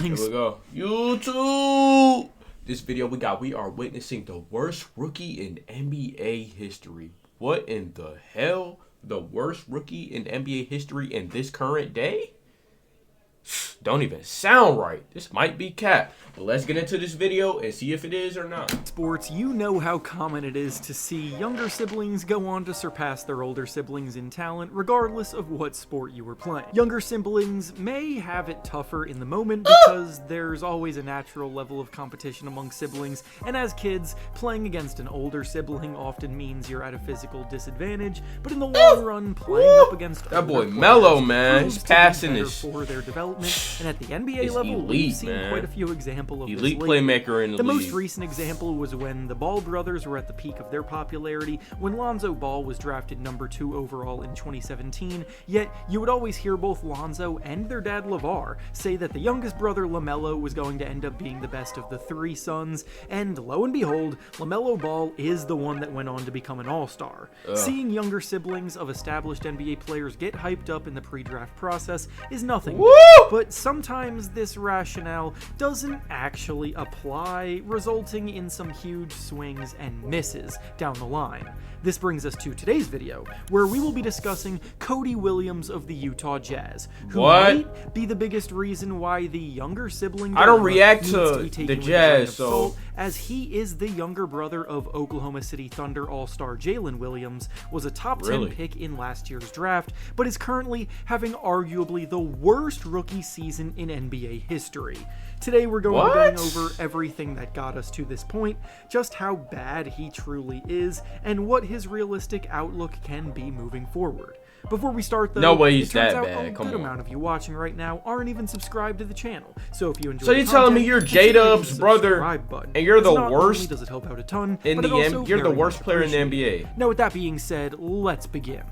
Here we go. YouTube! This video we are witnessing the worst rookie in NBA history. What in the hell? The worst rookie in NBA history in this current day? Don't even sound right. This might be cap. But let's get into this video and see if it is or not. Sports, you know how common it is to see younger siblings go on to surpass their older siblings in talent, regardless of what sport you were playing. Younger siblings may have it tougher in the moment because there's always a natural level of competition among siblings, and as kids, playing against an older sibling often means you're at a physical disadvantage, but in the long run, playing up against that boy older Melo, players man, proves he's to be passing better this. for their development, and at the NBA It's level, elite, we've seen man. quite a few examples of this Elite lately. playmaker in the The league. most recent example was when the Ball brothers were at the peak of their popularity when Lonzo Ball was drafted number 2 overall in 2017, yet you would always hear both Lonzo and their dad LeVar say that the youngest brother LaMelo was going to end up being the best of the 3 sons, and lo and behold, LaMelo Ball is the one that went on to become an all-star. Seeing younger siblings of established NBA players get hyped up in the pre-draft process is nothing new, but sometimes this rationale doesn't actually apply, resulting in some huge swings and misses down the line. This brings us to today's video, where we will be discussing Cody Williams of the Utah Jazz, who might be the biggest reason why the younger sibling I don't react needs to be taken the with a grain of Jazz, so salt, as he is the younger brother of Oklahoma City Thunder All-Star Jalen Williams, was a top 10 pick in last year's draft, but is currently having arguably the worst rookie season in NBA history. Today we're going to be going over everything that got us to this point, just how bad he truly is, and what his realistic outlook can be moving forward. Before we start, though, no way he's it turns that out bad. a Come good on. amount of you watching right now aren't even subscribed to the channel. So if you enjoy So you're telling me you're J-Dub's brother, and you're the worst does it help out a ton, in but the it also you're the very worst much player in the appreciated. NBA. Now, with that being said, let's begin.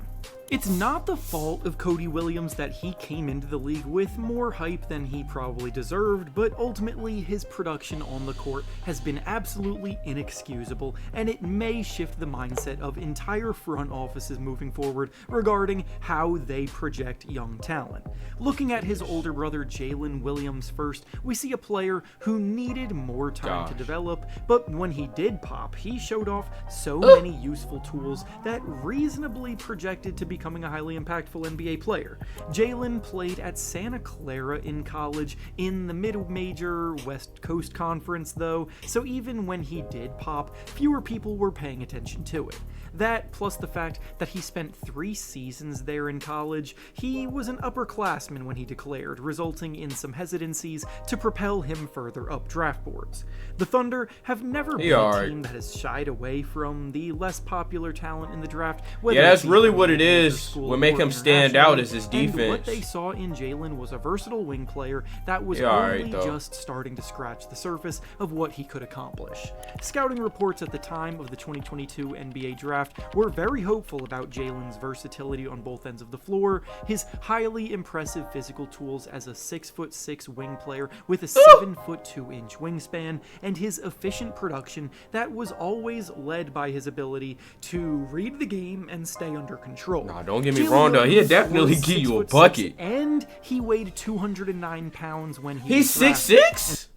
It's not the fault of Cody Williams that he came into the league with more hype than he probably deserved, but ultimately his production on the court has been absolutely inexcusable, and it may shift the mindset of entire front offices moving forward regarding how they project young talent. Looking at his older brother Jalen Williams first, we see a player who needed more time to develop, but when he did pop, he showed off so many useful tools that reasonably projected to becoming a highly impactful NBA player. Jalen played at Santa Clara in college in the mid-major West Coast Conference though, so even when he did pop, fewer people were paying attention to it. That, plus the fact that he spent 3 seasons there in college, he was an upperclassman when he declared, resulting in some hesitancies to propel him further up draft boards. The Thunder have never been a team that has shied away from the less popular talent in the draft. Yeah, that's really what it is. What make him stand out is his defense. And what they saw in Jalen was a versatile wing player that was only just starting to scratch the surface of what he could accomplish. Scouting reports at the time of the 2022 NBA draft were very hopeful about Jalen's versatility on both ends of the floor, his highly impressive physical tools as a 6'6" wing player with a 7'2" wingspan, and his efficient production that was always led by his ability to read the game and stay under control. Nah, don't get me wrong though, he'll definitely give you a bucket. And he weighed 209 pounds when he's 6'6"?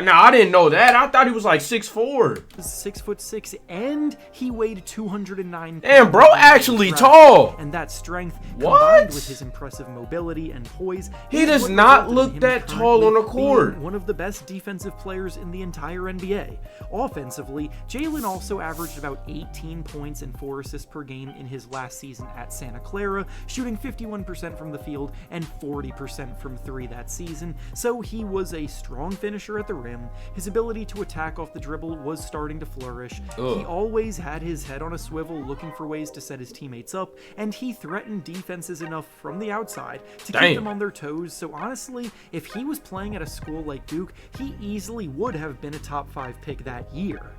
No, I didn't know that. I thought he was like 6'4". 6'6", and he weighed 209 pounds. Damn, bro, actually tall. And that strength, combined with his impressive mobility and poise, he does not look that tall on the court. One of the best defensive players in the entire NBA. Offensively, Jalen also averaged about 18 points and 4 assists per game in his last season at Santa Clara, shooting 51% from the field and 40% from 3 that season. So he was a strong finisher at the rim. His ability to attack off the dribble was starting to flourish. He always had his head on a swivel looking for ways to set his teammates up, and he threatened defenses enough from the outside to keep them on their toes. So honestly, if he was playing at a school like Duke, he easily would have been a top 5 pick that year.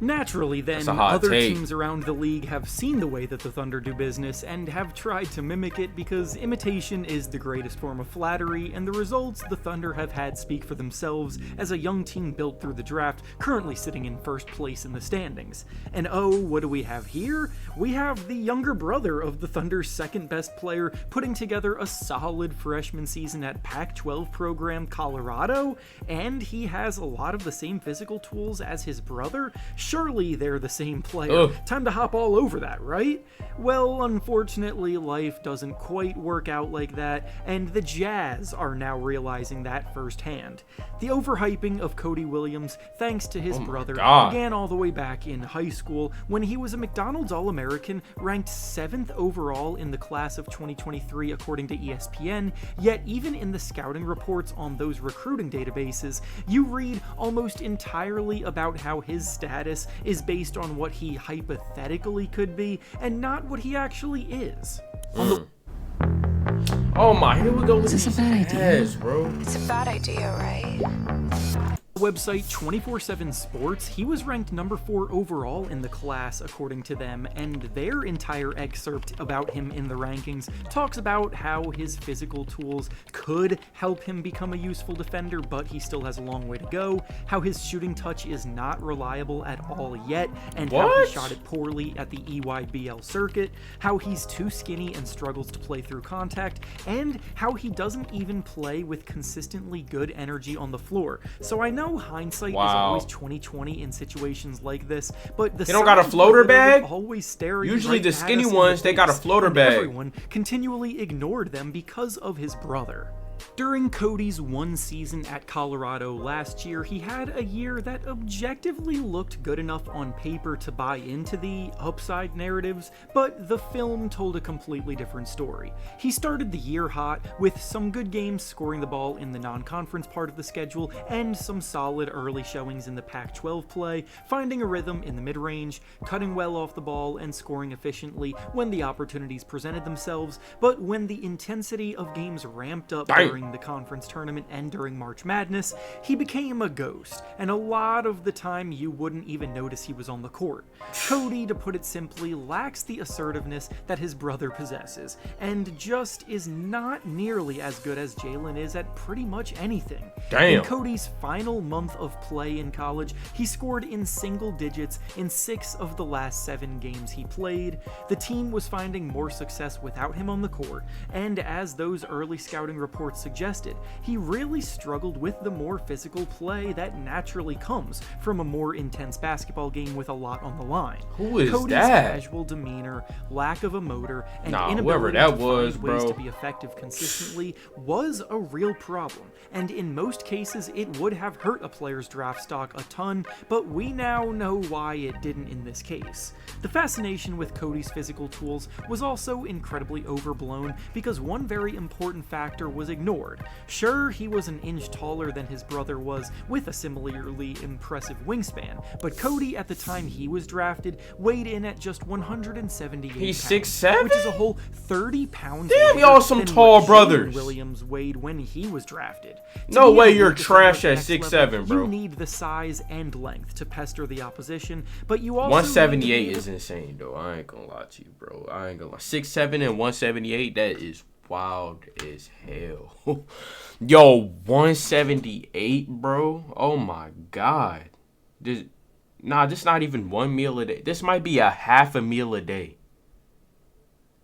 Naturally, then, a hot other take. teams around the league have seen the way that the Thunder do business and have tried to mimic it because imitation is the greatest form of flattery, and the results the Thunder have had speak for themselves as a young team built through the draft, currently sitting in first place in the standings. And oh, what do we have here? We have the younger brother of the Thunder's second best player putting together a solid freshman season at Pac-12 program Colorado, and he has a lot of the same physical tools as his brother. Surely they're the same player. Ugh. Time to hop all over that, right? Well, unfortunately, life doesn't quite work out like that, and the Jazz are now realizing that firsthand. The overhyping of Cody Williams, thanks to his brother, God. began all the way back in high school when he was a McDonald's All-American, ranked 7th overall in the class of 2023 according to ESPN, yet even in the scouting reports on those recruiting databases, you read almost entirely about how his status is based on what he hypothetically could be and not what he actually is. Oh my, here we go with Is this these a bad idea? ads, bro. It's a bad idea, right? Website 24/7 Sports, he was ranked number 4 overall in the class according to them, and their entire excerpt about him in the rankings talks about how his physical tools could help him become a useful defender, but he still has a long way to go, how his shooting touch is not reliable at all yet, and how What? he shot it poorly at the EYBL circuit, how he's too skinny and struggles to play through contact, and how he doesn't even play with consistently good energy on the floor. So I know hindsight is Wow. always 20/20 in situations like this, but the They don't got a signs floater are literally bag? always staring Usually right the at skinny us in ones, the they got a face, floater and bag. everyone continually ignored them because of his brother. During Cody's one season at Colorado last year, he had a year that objectively looked good enough on paper to buy into the upside narratives, but the film told a completely different story. He started the year hot, with some good games scoring the ball in the non-conference part of the schedule, and some solid early showings in the Pac-12 play, finding a rhythm in the mid-range, cutting well off the ball, and scoring efficiently when the opportunities presented themselves. But when the intensity of games ramped up during the conference tournament and during March Madness, he became a ghost, and a lot of the time you wouldn't even notice he was on the court. Cody, to put it simply, lacks the assertiveness that his brother possesses, and just is not nearly as good as Jalen is at pretty much anything. Damn. In Cody's final month of play in college, he scored in single digits in 6 of the last 7 games he played. The team was finding more success without him on the court, and as those early scouting reports suggested, he really struggled with the more physical play that naturally comes from a more intense basketball game with a lot on the line. Who is Cody's that? casual demeanor, lack of a motor, and Nah, whoever inability that to was, find ways bro. to be effective consistently was a real problem, and in most cases it would have hurt a player's draft stock a ton, but we now know why it didn't in this case. The fascination with Cody's physical tools was also incredibly overblown because one very important factor was ignored. Sure, he was an inch taller than his brother was, with a similarly impressive wingspan, but Cody at the time he was drafted weighed in at just 178 He's pounds, 6'7"? which is a whole 30 pounds Damn, lighter y'all some than tall what Jalen brothers. Williams weighed when he was drafted. To No be way an you're elite defender trash the at next 6'7", level, bro. You need the size and length to pester the opposition, but you also 178 need is insane, though. I ain't gonna lie to you, bro. I ain't gonna lie. 6'7" and 178, that is wild as hell. Yo, 178, bro. Oh my god. This not even one meal a day. This might be a half a meal a day.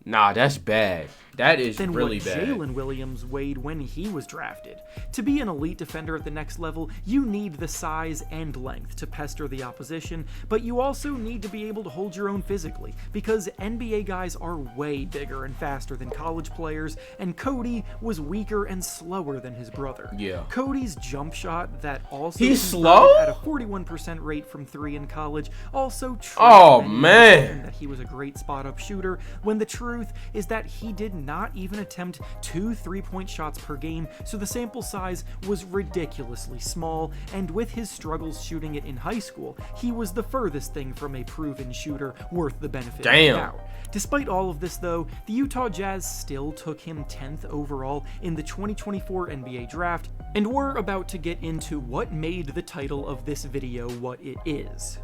Nah, that's bad. That is than really what bad. Jalen Williams weighed when he was drafted. To be an elite defender at the next level, you need the size and length to pester the opposition, but you also need to be able to hold your own physically, because NBA guys are way bigger and faster than college players, and Cody was weaker and slower than his brother. Yeah. Cody's jump shot that also He's converted slow? at a 41% rate from 3 in college also tricked Oh, many into man. thinking that he was a great spot-up shooter, when the truth is that he did not even attempt 2 3-point shots per game, so the sample size was ridiculously small, and with his struggles shooting it in high school, he was the furthest thing from a proven shooter worth the benefit of the Damn. doubt. Despite all of this though, the Utah Jazz still took him 10th overall in the 2024 NBA draft, and we're about to get into what made the title of this video what it is.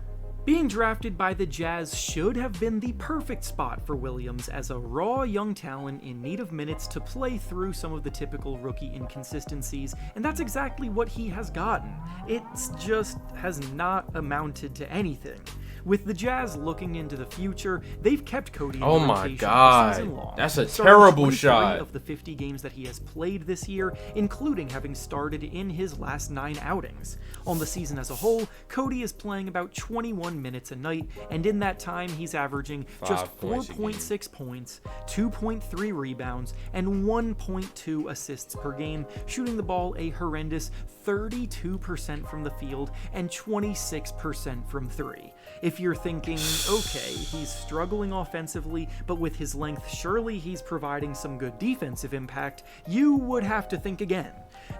Being drafted by the Jazz should have been the perfect spot for Williams as a raw young talent in need of minutes to play through some of the typical rookie inconsistencies, and that's exactly what he has gotten. It just has not amounted to anything. With the Jazz looking into the future, they've kept Cody in Oh the my rotation God. all season long. That's a starting terrible 23 shot. of the 50 games that he has played this year, including having started in his last 9 outings. On the season as a whole, Cody is playing about 21 minutes a night, and in that time he's averaging just 4.6 points, 2.3 rebounds, and 1.2 assists per game, shooting the ball a horrendous 32% from the field and 26% from 3. If you're thinking, okay, he's struggling offensively, but with his length, surely he's providing some good defensive impact, you would have to think again.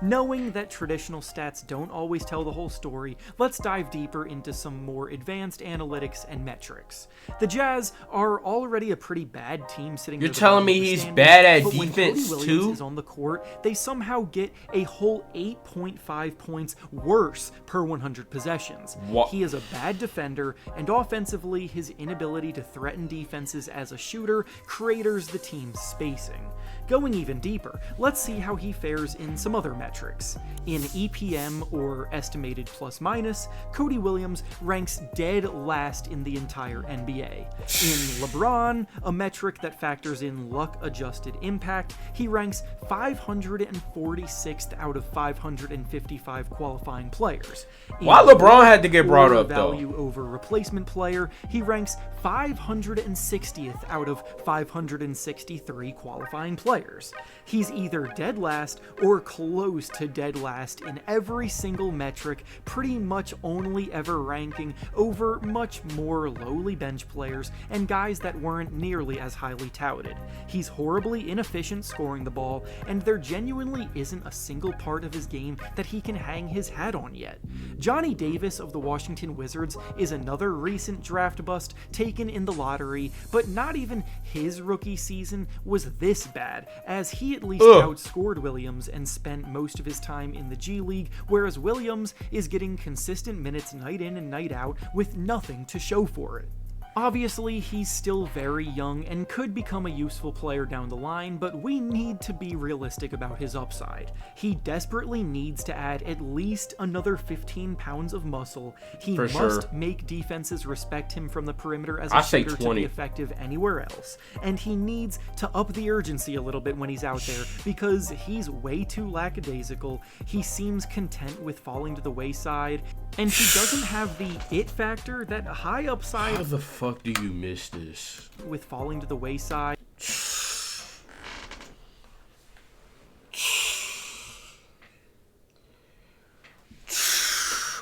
Knowing that traditional stats don't always tell the whole story, let's dive deeper into some more advanced analytics and metrics. The Jazz are already a pretty bad team sitting. You're telling me he's bad at defense when Cody Williams too? is on the court, they somehow get a whole 8.5 points worse per 100 possessions. What? He is a bad defender, and offensively, his inability to threaten defenses as a shooter craters the team's spacing. Going even deeper, let's see how he fares in some other metrics. In EPM, or estimated plus minus, Cody Williams ranks dead last in the entire NBA. In LeBron, a metric that factors in luck-adjusted impact, he ranks 546th out of 555 qualifying players. Why LeBron had to get brought up, though? Value over replacement player, he ranks 560th out of 563 qualifying players. He's either dead last or close to dead last in every single metric, pretty much only ever ranking over much more lowly bench players and guys that weren't nearly as highly touted. He's horribly inefficient scoring the ball, and there genuinely isn't a single part of his game that he can hang his hat on yet. Johnny Davis of the Washington Wizards is another recent draft bust taken in the lottery, but not even his rookie season was this bad, as he at least outscored Williams and spent most of his time in the G League, whereas Williams is getting consistent minutes night in and night out with nothing to show for it. Obviously, he's still very young and could become a useful player down the line, but we need to be realistic about his upside. He desperately needs to add at least another 15 pounds of muscle. He must make defenses respect him from the perimeter as a shooter to be effective anywhere else. And he needs to up the urgency a little bit when he's out there, because he's way too lackadaisical. He seems content with falling to the wayside, and he doesn't have the it factor, that high upside. How the fuck do you miss this? With falling to the wayside.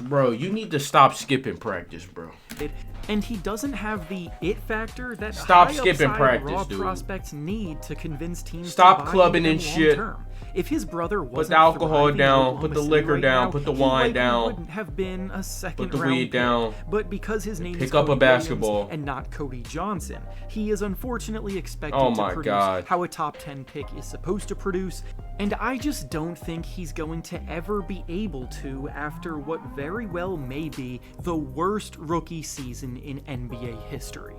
Bro, you need to stop skipping practice, bro. And he doesn't have the it factor that stop high skipping upside practice, raw dude. Prospects need to convince teams stop to buy clubbing him and shit. long-term. If his brother wasn't put the alcohol down, in put the liquor right down, now, put the he wine likely down, wouldn't have been a second put the round weed pick. down, But because his name is pick up Cody a basketball Williams and not Cody Johnson, he is unfortunately expected Oh to my produce God. how a top 10 pick is supposed to produce, and I just don't think he's going to ever be able to after what very well may be the worst rookie season in NBA history.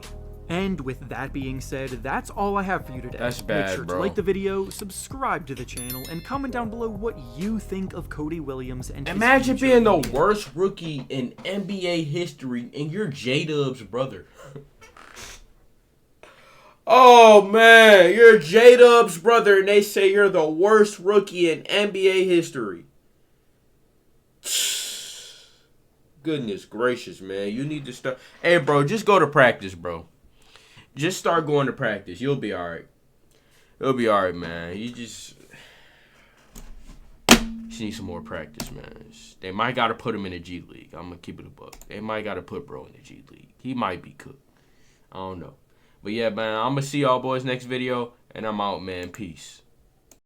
And with that being said, that's all I have for you today. That's bad, Make sure bro. to like the video, subscribe to the channel, and comment down below what you think of Cody Williams and his Imagine future being the in the worst rookie in NBA history and you're J-Dub's brother. Oh man, you're J-Dub's brother and they say you're the worst rookie in NBA history. Goodness gracious, man. You need to start. Hey, bro, just go to practice, bro. Just start going to practice. You'll be alright. You'll be alright, man. You just need some more practice, man. They might got to put him in the G League. I'm going to keep it a buck. They might got to put bro in the G League. He might be cooked. I don't know. But yeah, man, I'm going to see y'all boys next video, and I'm out, man. Peace.